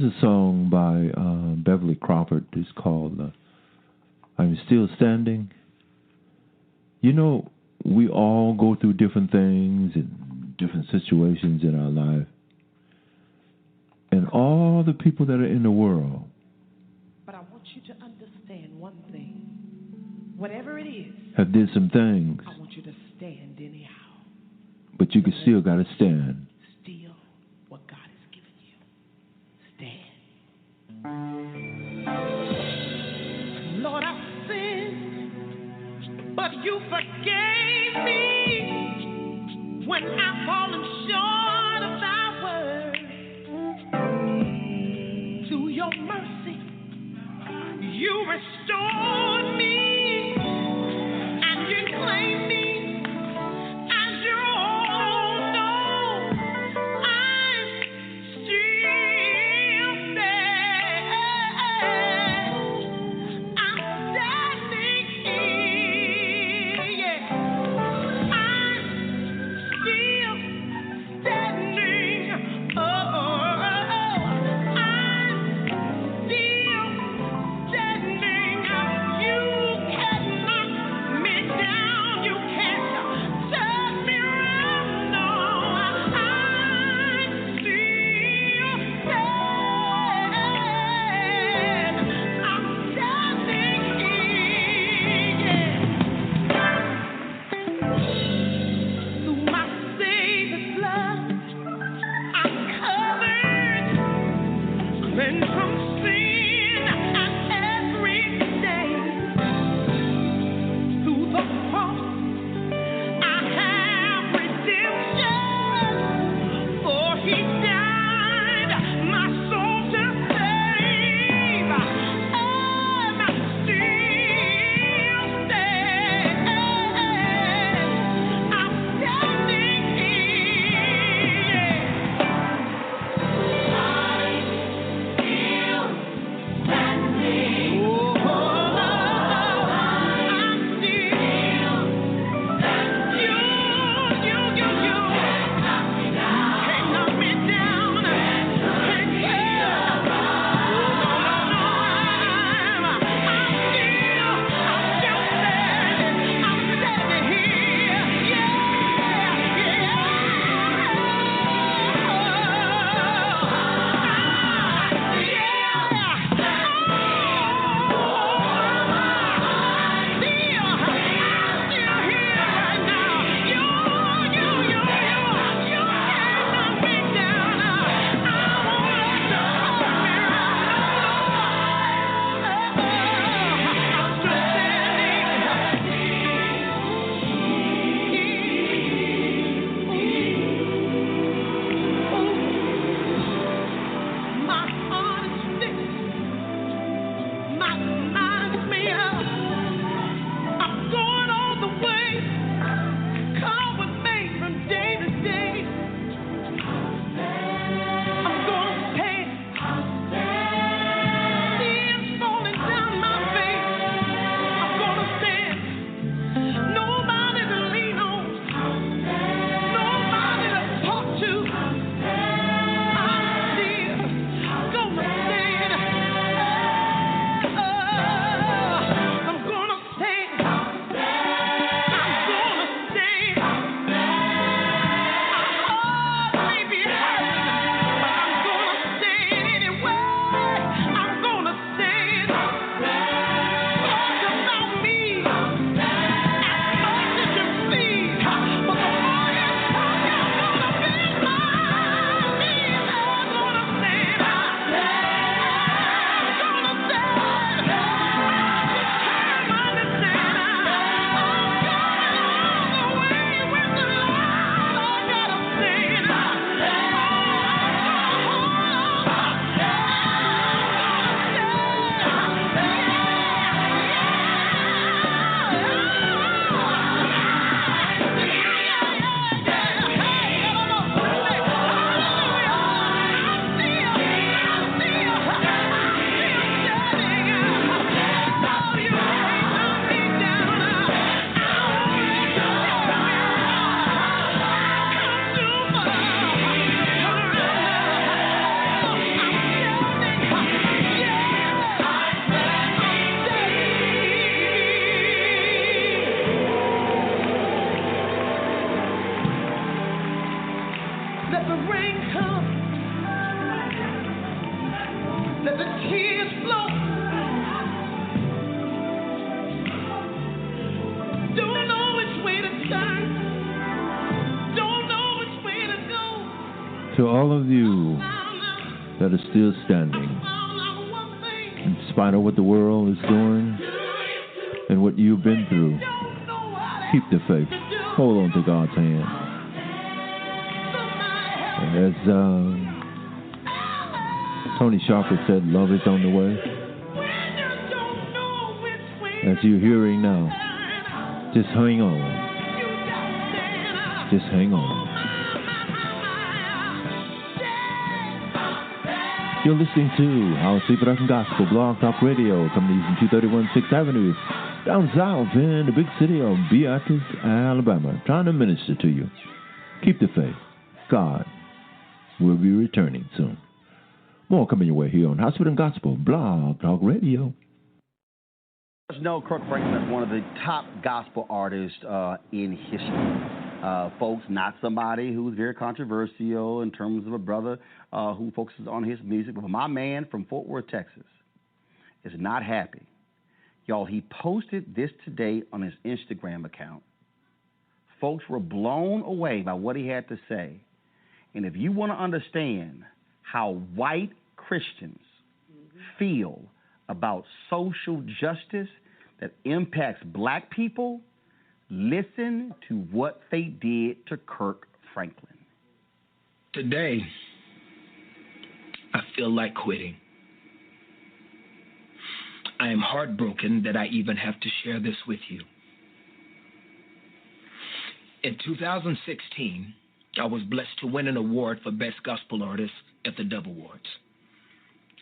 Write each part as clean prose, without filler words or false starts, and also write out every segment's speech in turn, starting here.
a song by Beverly Crawford. It's called I'm Still Standing. You know, we all go through different things and different situations in our life. And all the people that are in the world. But I want you to understand one thing. Whatever it is. Have did some things. I want you to stand anyhow. But you still got to stand. Steal what God has given you. Stand. Lord, I sinned, but you forgave me when I've fallen short of thy word. To your mercy, you restored me, and you claimed me. To all of you that are still standing, in spite of what the world is doing and what you've been through, keep the faith. Hold on to God's hand. As Tony Sharper said, love is on the way. As you're hearing now, just hang on. Just hang on. You're listening to our Sleeping Gospel Blog Talk Radio, coming to you from 231 6th Avenue, down south in the big city of Beatrice, Alabama, trying to minister to you. Keep the faith. God will be returning soon. More coming your way here on Hospital Gospel Blog Talk Radio. You know, Kirk Franklin is one of the top gospel artists in history. Folks, not somebody who's very controversial in terms of a brother who focuses on his music, but my man from Fort Worth, Texas, is not happy. Y'all, he posted this today on his Instagram account. Folks were blown away by what he had to say. And if you want to understand how white Christians feel about social justice that impacts black people, listen to what they did to Kirk Franklin. Today, I feel like quitting. I am heartbroken that I even have to share this with you. In 2016, I was blessed to win an award for Best Gospel Artist at the Dove Awards.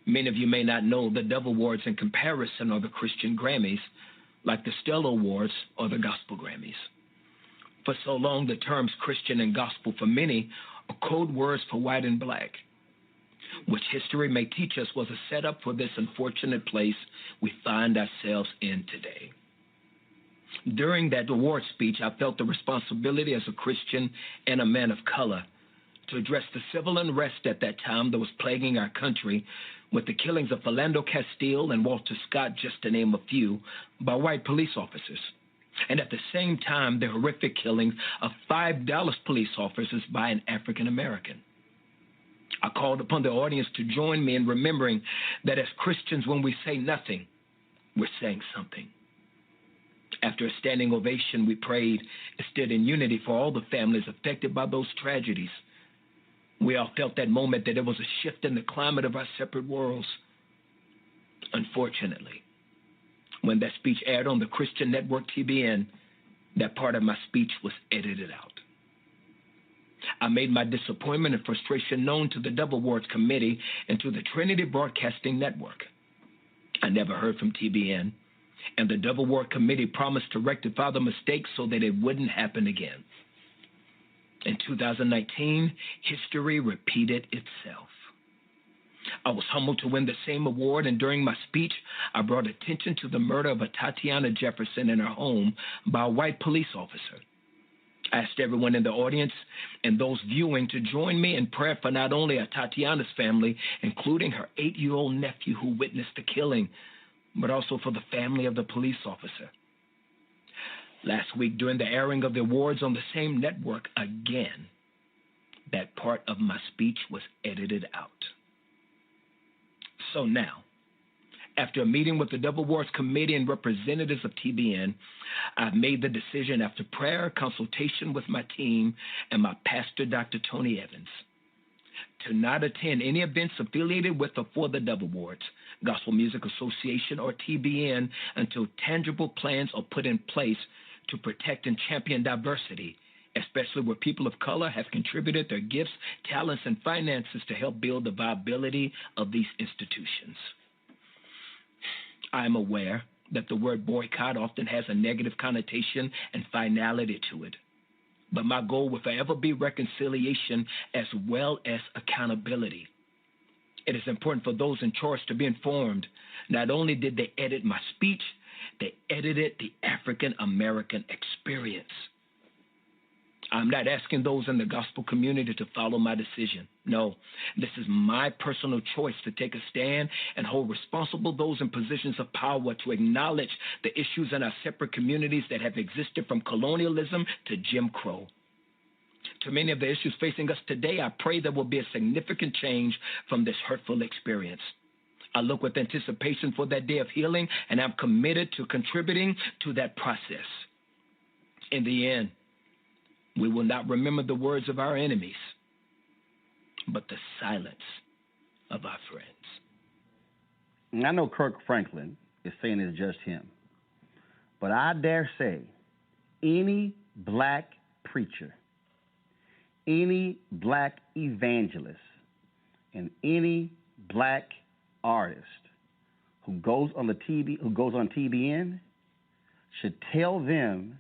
Many of you may not know the Dove Awards in comparison are the Christian Grammys, like the Stellar Awards or the Gospel Grammys. For so long, the terms Christian and gospel for many are code words for white and black, which history may teach us was a setup for this unfortunate place we find ourselves in today. During that award speech, I felt the responsibility as a Christian and a man of color to address the civil unrest at that time that was plaguing our country, with the killings of Philando Castile and Walter Scott, just to name a few, by white police officers. And at the same time, the horrific killing of 5 Dallas police officers by an African American. I called upon the audience to join me in remembering that as Christians, when we say nothing, we're saying something. After a standing ovation, we prayed and stood in unity for all the families affected by those tragedies. We all felt that moment that there was a shift in the climate of our separate worlds. Unfortunately, when that speech aired on the Christian network TBN, that part of my speech was edited out. I made my disappointment and frustration known to the Dove Awards Committee and to the Trinity Broadcasting Network. I never heard from TBN, and the Dove Award Committee promised to rectify the mistake so that it wouldn't happen again. In 2019, history repeated itself. I was humbled to win the same award, and during my speech, I brought attention to the murder of a Tatiana Jefferson in her home by a white police officer. I asked everyone in the audience and those viewing to join me in prayer for not only a Tatiana's family, including her 8-year-old nephew who witnessed the killing, but also for the family of the police officer. Last week, during the airing of the awards on the same network again, that part of my speech was edited out. So now, after a meeting with the Dove Awards Committee and representatives of TBN, I've made the decision after prayer, consultation with my team, and my pastor, Dr. Tony Evans, to not attend any events affiliated with or for the Dove Awards, Gospel Music Association, or TBN until tangible plans are put in place to protect and champion diversity, especially where people of color have contributed their gifts, talents, and finances to help build the viability of these institutions. I am aware that the word boycott often has a negative connotation and finality to it, but my goal will forever be reconciliation as well as accountability. It is important for those in charge to be informed. Not only did they edit my speech, they edited the African American experience. I'm not asking those in the gospel community to follow my decision. No, this is my personal choice to take a stand and hold responsible those in positions of power to acknowledge the issues in our separate communities that have existed from colonialism to Jim Crow. To many of the issues facing us today, I pray there will be a significant change from this hurtful experience. I look with anticipation for that day of healing, and I'm committed to contributing to that process. In the end, we will not remember the words of our enemies, but the silence of our friends. And I know Kirk Franklin is saying it's just him, but I dare say any black preacher, any black evangelist, and any black artist who goes on TBN should tell them,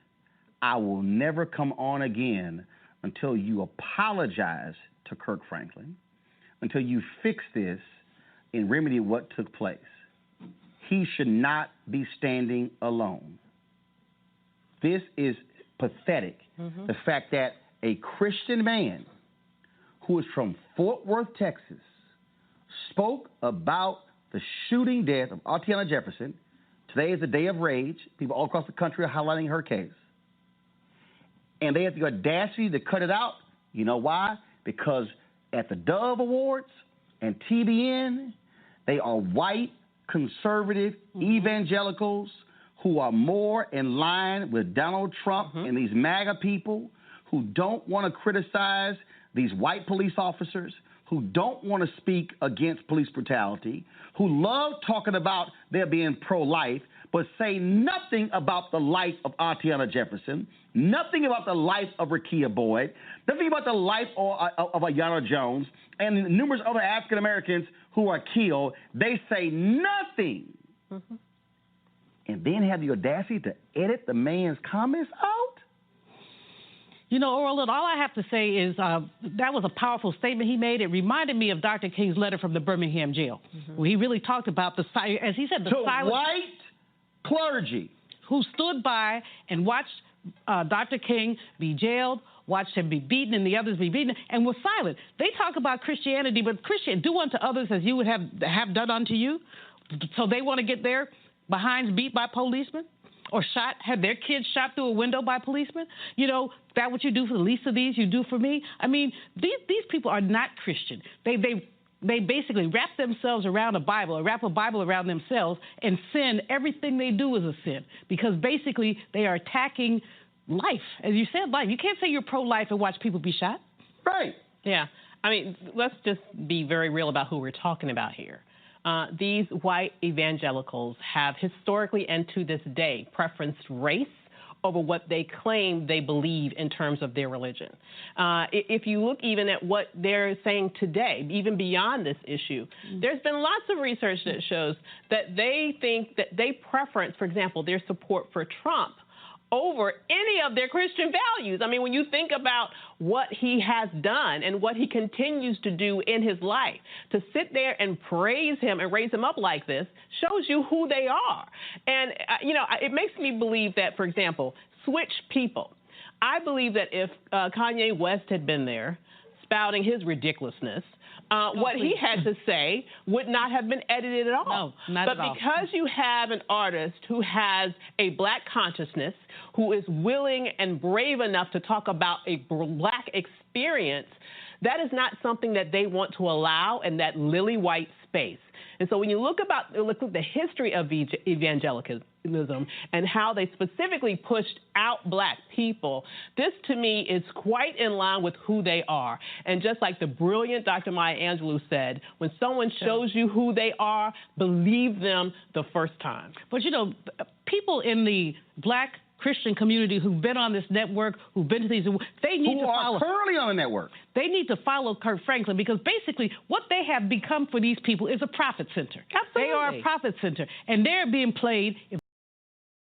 I will never come on again until you apologize to Kirk Franklin, until you fix this and remedy what took place. He should not be standing alone. This is pathetic. The fact that a Christian man who is from Fort Worth, Texas, spoke about the shooting death of Artiana Jefferson. Today is a day of rage. People all across the country are highlighting her case. And they have the audacity to cut it out. You know why? Because at the Dove Awards and TBN, they are white, conservative, evangelicals who are more in line with Donald Trump and these MAGA people who don't want to criticize these white police officers, who don't want to speak against police brutality, who love talking about their being pro-life, but say nothing about the life of Artiana Jefferson, nothing about the life of Rekia Boyd, nothing about the life of Aiyana Jones, and numerous other African Americans who are killed. They say nothing. And then have the audacity to edit the man's comments out? You know, Orlin, all I have to say is that was a powerful statement he made. It reminded me of Dr. King's letter from the Birmingham jail, where he really talked about the, as he said, the silence. White clergy who stood by and watched Dr. King be jailed, watched him be beaten and the others be beaten, and were silent. They talk about Christianity, but Christian, do unto others as you would have done unto you. So they want to get their behinds beat by policemen? Or shot, had their kids shot through a window by policemen? You know, that what you do for the least of these, you do for me? I mean, these people are not Christian. They basically wrap themselves around a Bible, or wrap a Bible around themselves, and sin. Everything they do is a sin, because basically they are attacking life. As you said, life. You can't say you're pro-life and watch people be shot. Right. Yeah. I mean, let's just be very real about who we're talking about here. These white evangelicals have historically and to this day preferenced race over what they claim they believe in terms of their religion. If you look even at what they're saying today, even beyond this issue, there's been lots of research that shows that they think that they preference, for example, their support for Trump over any of their Christian values. I mean, when you think about what he has done and what he continues to do in his life, to sit there and praise him and raise him up like this shows you who they are. And, you know, it makes me believe that, for example, switch people. I believe that if Kanye West had been there spouting his ridiculousness, what he had to say would not have been edited at all. No, not at all. But because you have an artist who has a black consciousness, who is willing and brave enough to talk about a black experience, that is not something that they want to allow in that lily white space. And so when you look at the history of evangelicalism and how they specifically pushed out black people, this to me is quite in line with who they are. And just like the brilliant Dr. Maya Angelou said, when someone shows you who they are, believe them the first time. But you know, people in the black Christian community who've been on this network, who've been to these, they need to follow. Who are currently on the network. They need to follow Kirk Franklin, because basically what they have become for these people is a profit center. Absolutely. They are a profit center, and they're being played.